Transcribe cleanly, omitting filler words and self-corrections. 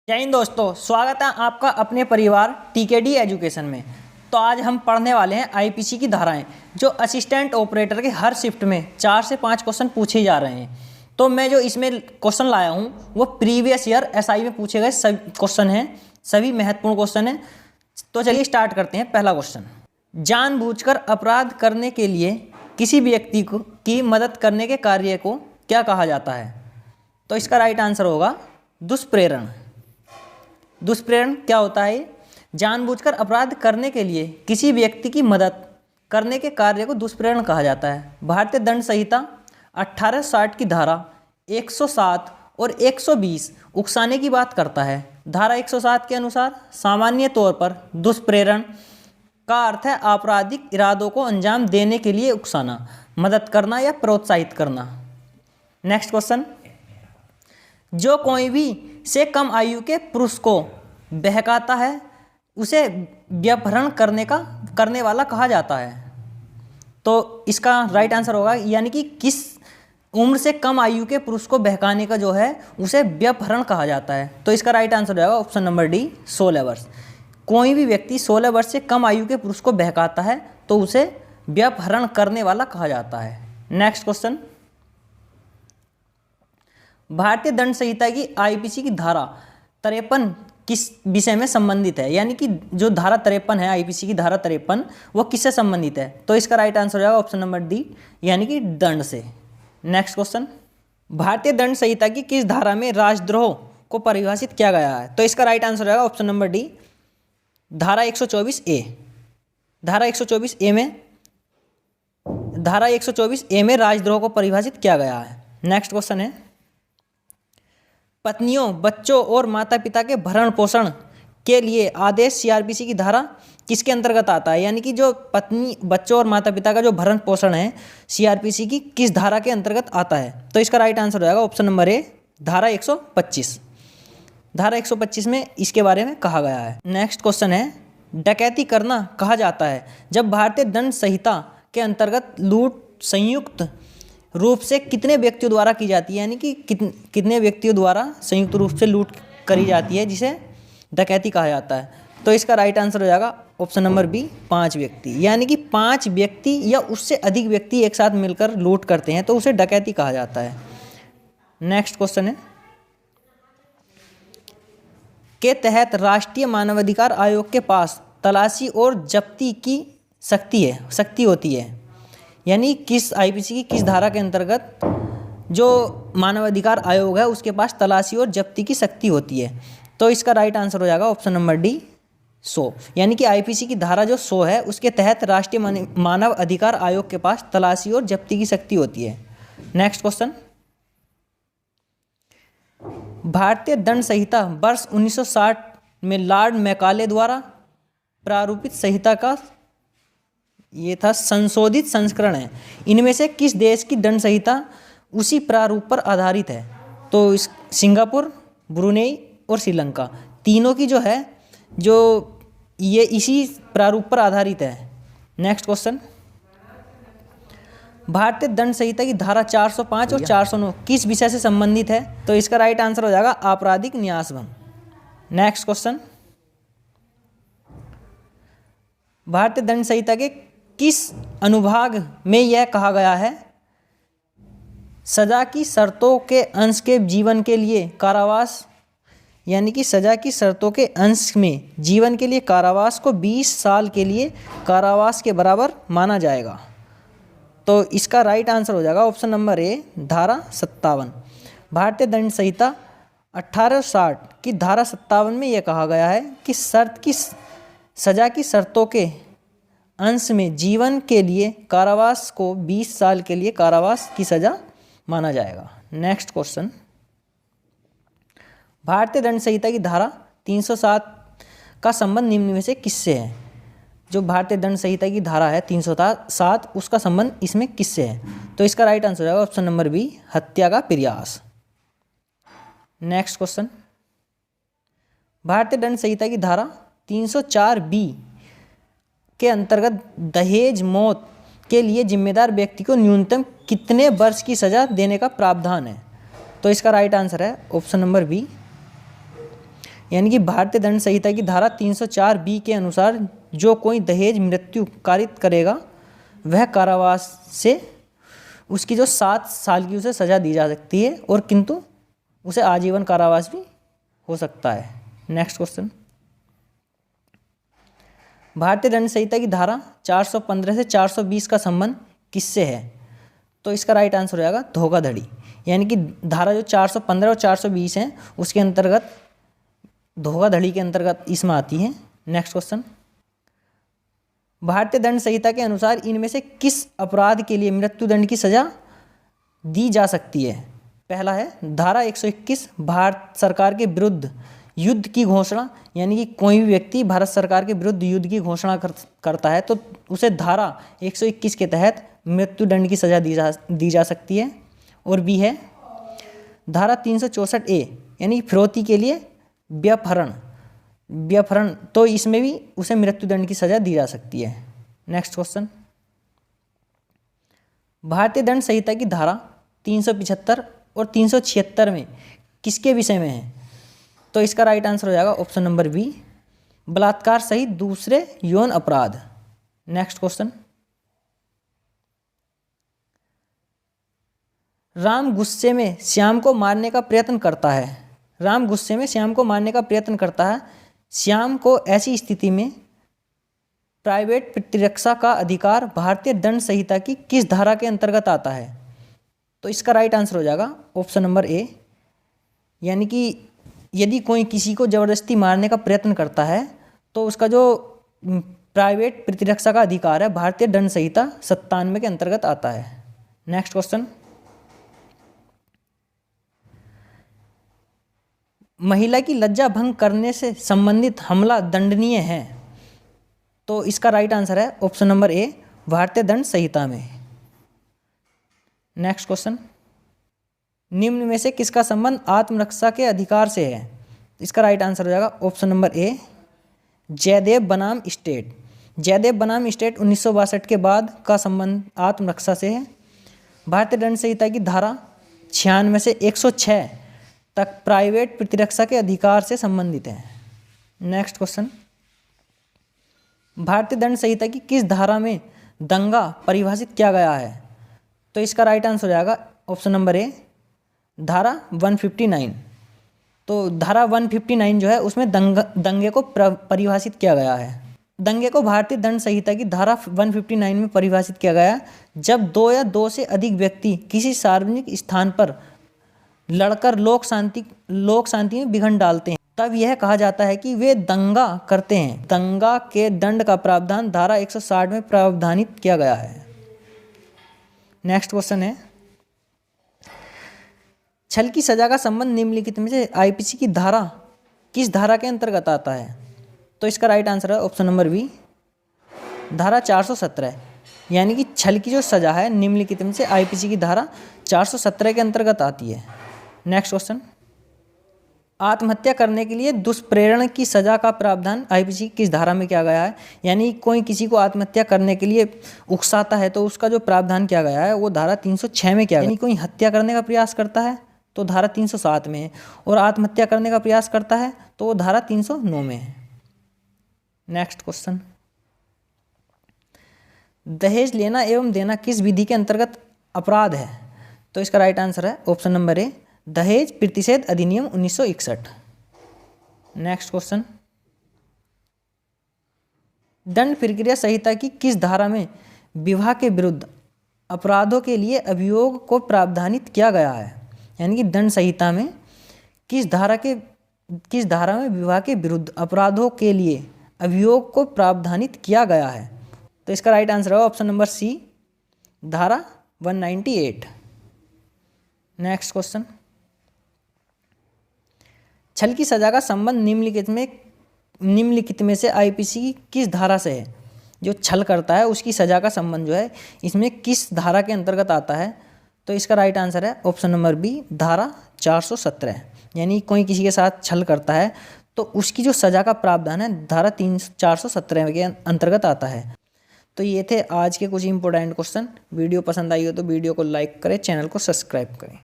जय हिंद दोस्तों, स्वागत है आपका अपने परिवार टीकेडी एजुकेशन में। तो आज हम पढ़ने वाले हैं आईपीसी की धाराएं, जो असिस्टेंट ऑपरेटर के हर शिफ्ट में 4 से 5 क्वेश्चन पूछे जा रहे हैं। तो मैं जो इसमें क्वेश्चन लाया हूं वो प्रीवियस ईयर एसआई में पूछे गए सभी क्वेश्चन हैं, सभी महत्वपूर्ण क्वेश्चन हैं। तो चलिए स्टार्ट करते हैं। पहला क्वेश्चन, जानबूझकर अपराध करने के लिए किसी व्यक्ति की मदद करने के कार्य को क्या कहा जाता है? तो इसका राइट आंसर होगा दुष्प्रेरण। दुष्प्रेरण क्या होता है? जानबूझकर अपराध करने के लिए किसी व्यक्ति की मदद करने के कार्य को दुष्प्रेरण कहा जाता है। भारतीय दंड संहिता 1860 की धारा 107 और 120 उकसाने की बात करता है। धारा 107 के अनुसार सामान्य तौर पर दुष्प्रेरण का अर्थ है आपराधिक इरादों को अंजाम देने के लिए उकसाना, मदद करना या प्रोत्साहित करना। नेक्स्ट क्वेश्चन, जो कोई भी से कम आयु के पुरुष को बहकाता है उसे व्यभिचार करने वाला कहा जाता है। तो इसका राइट आंसर होगा, यानी कि किस उम्र से कम आयु के पुरुष को बहकाने का जो है उसे व्यभिचार कहा जाता है। तो इसका राइट आंसर हो जाएगा ऑप्शन नंबर डी, 16 वर्ष। कोई भी व्यक्ति 16 वर्ष से कम आयु के पुरुष को बहकाता है तो उसे व्यभिचार करने वाला कहा जाता है। नेक्स्ट क्वेश्चन, भारतीय दंड संहिता की आईपीसी की धारा 53 किस विषय में संबंधित है? यानी कि जो धारा 53 है, आईपीसी की धारा 53, वो किससे संबंधित है? तो इसका राइट आंसर हो जाएगा ऑप्शन नंबर डी, यानी कि दंड से। नेक्स्ट क्वेश्चन, भारतीय दंड संहिता की किस धारा में राजद्रोह को परिभाषित किया गया है? तो इसका राइट आंसर हो जाएगा ऑप्शन नंबर डी, धारा 124A। धारा 124A में राजद्रोह को परिभाषित किया गया है। नेक्स्ट क्वेश्चन है, पत्नियों, बच्चों और माता पिता के भरण पोषण के लिए आदेश सीआरपीसी की धारा किसके अंतर्गत आता है? यानी कि जो पत्नी, बच्चों और माता पिता का जो भरण पोषण है सीआरपीसी की किस धारा के अंतर्गत आता है? तो इसका राइट आंसर हो जाएगा ऑप्शन नंबर ए, धारा 125। धारा 125 में इसके बारे में कहा गया है। नेक्स्ट क्वेश्चन है, डकैती करना कहा जाता है जब भारतीय दंड संहिता के अंतर्गत लूट संयुक्त रूप से कितने व्यक्तियों द्वारा की जाती है? यानी कि कितने व्यक्तियों द्वारा संयुक्त रूप से लूट करी जाती है, जिसे डकैती कहा जाता है। तो इसका राइट आंसर हो जाएगा ऑप्शन नंबर बी, 5 व्यक्ति। यानी कि 5 व्यक्ति या उससे अधिक व्यक्ति एक साथ मिलकर लूट करते हैं तो उसे डकैती कहा जाता है। नेक्स्ट क्वेश्चन है, के तहत राष्ट्रीय मानवाधिकार आयोग के पास तलाशी और जब्ती की शक्ति होती है? यानी किस आईपीसी की किस धारा के अंतर्गत जो मानवाधिकार आयोग है उसके पास तलाशी और जब्ती की शक्ति होती है? तो इसका राइट आंसर हो जाएगा ऑप्शन नंबर डी, 100। यानी कि आईपीसी की धारा जो 100 है उसके तहत राष्ट्रीय मानव अधिकार आयोग के पास तलाशी और जब्ती की शक्ति होती है। नेक्स्ट क्वेश्चन, भारतीय दंड संहिता वर्ष 1960 में लॉर्ड मैकाले द्वारा प्रारूपित संहिता का ये था संशोधित संस्करण है। इनमें से किस देश की दंड संहिता उसी प्रारूप पर आधारित है? तो इस सिंगापुर, ब्रुनेई और श्रीलंका, तीनों की जो है जो ये इसी प्रारूप पर आधारित है। नेक्स्ट क्वेश्चन, भारतीय दंड संहिता की धारा 405 और 409 किस विषय से संबंधित है? तो इसका राइट आंसर हो जाएगा आपराधिक न्यासभंग। नेक्स्ट क्वेश्चन, भारतीय दंड संहिता के किस अनुभाग में यह कहा गया है सजा की शर्तों के अंश के जीवन के लिए कारावास, यानी कि सजा की शर्तों के अंश में जीवन के लिए कारावास को 20 साल के लिए कारावास के बराबर माना जाएगा? तो इसका राइट आंसर हो जाएगा ऑप्शन नंबर ए, धारा 57। भारतीय दंड संहिता 1860 की धारा 57 में यह कहा गया है कि सजा की शर्तों के अंश में जीवन के लिए कारावास को 20 साल के लिए कारावास की सजा माना जाएगा। नेक्स्ट क्वेश्चन, भारतीय दंड संहिता की धारा 307 का संबंध निम्न में से किससे है? जो भारतीय दंड संहिता की धारा है 307, उसका संबंध इसमें किससे है? तो इसका राइट आंसर हो जाएगा ऑप्शन नंबर बी, हत्या का प्रयास। नेक्स्ट क्वेश्चन, भारतीय दंड संहिता की धारा 304B के अंतर्गत दहेज मौत के लिए जिम्मेदार व्यक्ति को न्यूनतम कितने वर्ष की सजा देने का प्रावधान है? तो इसका राइट आंसर है ऑप्शन नंबर बी, यानी कि भारतीय दंड संहिता की धारा 304 बी के अनुसार जो कोई दहेज मृत्यु कारित करेगा वह कारावास से उसकी जो 7 साल की उसे सज़ा दी जा सकती है और किंतु उसे आजीवन कारावास भी हो सकता है। नेक्स्ट क्वेश्चन, भारतीय दंड संहिता की धारा 415 से 420 का संबंध किससे है? तो इसका राइट आंसर हो जाएगा धोखाधड़ी। यानी कि धारा जो 415 और 420 हैं उसके अंतर्गत धोखाधड़ी के अंतर्गत इसमें आती है। नेक्स्ट क्वेश्चन, भारतीय दंड संहिता के अनुसार इनमें से किस अपराध के लिए मृत्युदंड की सजा दी जा सकती है? पहला है धारा 121 भारत सरकार के विरुद्ध युद्ध की घोषणा, यानी कि कोई भी व्यक्ति भारत सरकार के विरुद्ध युद्ध की घोषणा करता है तो उसे धारा 121 के तहत मृत्युदंड की सजा दी जा सकती है। और बी है धारा 364 ए, यानी फिरौती के लिए व्यपहरण, तो इसमें भी उसे मृत्युदंड की सजा दी जा सकती है। नेक्स्ट क्वेश्चन, भारतीय दंड संहिता की धारा 375 और 376 में किसके विषय में है? तो इसका राइट आंसर हो जाएगा ऑप्शन नंबर बी, बलात्कार सहित दूसरे यौन अपराध। नेक्स्ट क्वेश्चन, राम गुस्से में श्याम को मारने का प्रयत्न करता है। राम गुस्से में श्याम को मारने का प्रयत्न करता है। श्याम को ऐसी स्थिति में प्राइवेट प्रतिरक्षा का अधिकार भारतीय दंड संहिता की किस धारा के अंतर्गत आता है? तो इसका राइट आंसर हो जाएगा ऑप्शन नंबर ए, यानी कि यदि कोई किसी को ज़बरदस्ती मारने का प्रयत्न करता है तो उसका जो प्राइवेट प्रतिरक्षा का अधिकार है भारतीय दंड संहिता 97 के अंतर्गत आता है। नेक्स्ट क्वेश्चन, महिला की लज्जा भंग करने से संबंधित हमला दंडनीय है। तो इसका राइट आंसर है ऑप्शन नंबर ए, भारतीय दंड संहिता में। नेक्स्ट क्वेश्चन, निम्न में से किसका संबंध आत्मरक्षा के अधिकार से है? इसका राइट आंसर हो जाएगा ऑप्शन नंबर ए, जयदेव बनाम स्टेट। जयदेव बनाम स्टेट 1962 के बाद का संबंध आत्मरक्षा से है। भारतीय दंड संहिता की धारा 96 से 106 तक प्राइवेट प्रतिरक्षा के अधिकार से संबंधित है। नेक्स्ट क्वेश्चन, भारतीय दंड संहिता की किस धारा में दंगा परिभाषित किया गया है? तो इसका राइट आंसर हो जाएगा ऑप्शन नंबर ए, धारा 159। तो धारा 159 जो है उसमें दंगे को परिभाषित किया गया है। दंगे को भारतीय दंड संहिता की धारा 159 में परिभाषित किया गया जब 2 या 2 से अधिक व्यक्ति किसी सार्वजनिक स्थान पर लड़कर लोक शांति में विघ्न डालते हैं, तब यह कहा जाता है कि वे दंगा करते हैं। दंगा के दंड का प्रावधान धारा 160 में प्रावधानित किया गया है। नेक्स्ट क्वेश्चन है, छल की सजा का संबंध निम्नलिखित में से आईपीसी की धारा किस धारा के अंतर्गत आता है? तो इसका राइट आंसर है ऑप्शन नंबर बी, धारा 417। यानी कि छल की जो सजा है निम्नलिखित में से आईपीसी की धारा 417 के अंतर्गत आती है। नेक्स्ट क्वेश्चन, आत्महत्या करने के लिए दुष्प्रेरण की सजा का प्रावधान आईपीसी किस धारा में किया गया है? यानी कोई किसी को आत्महत्या करने के लिए उकसाता है तो उसका जो प्रावधान किया गया है वो धारा 306 में किया गया है। यानी कोई हत्या करने का प्रयास करता है तो धारा 307 में है, और आत्महत्या करने का प्रयास करता है तो वो धारा 309 में है। नेक्स्ट क्वेश्चन, दहेज लेना एवं देना किस विधि के अंतर्गत अपराध है? तो इसका राइट आंसर है ऑप्शन नंबर ए, दहेज प्रतिषेध अधिनियम 1961। नेक्स्ट क्वेश्चन, दंड प्रक्रिया संहिता की किस धारा में विवाह के विरुद्ध अपराधों के लिए अभियोग को प्रावधानित किया गया है? यानी कि दंड संहिता में किस धारा में विवाह के विरुद्ध अपराधों के लिए अभियोग को प्रावधानित किया गया है? तो इसका राइट आंसर है ऑप्शन नंबर सी, धारा 198। नेक्स्ट क्वेश्चन, छल की सजा का संबंध निम्नलिखित में से आईपीसी की किस धारा से है? जो छल करता है उसकी सजा का संबंध जो है इसमें किस धारा के अंतर्गत आता है? तो इसका राइट आंसर है ऑप्शन नंबर बी, धारा 417। यानी कोई किसी के साथ छल करता है तो उसकी जो सजा का प्रावधान है धारा 417 के अंतर्गत आता है। तो ये थे आज के कुछ इंपॉर्टेंट क्वेश्चन। वीडियो पसंद आई हो तो वीडियो को लाइक करें, चैनल को सब्सक्राइब करें।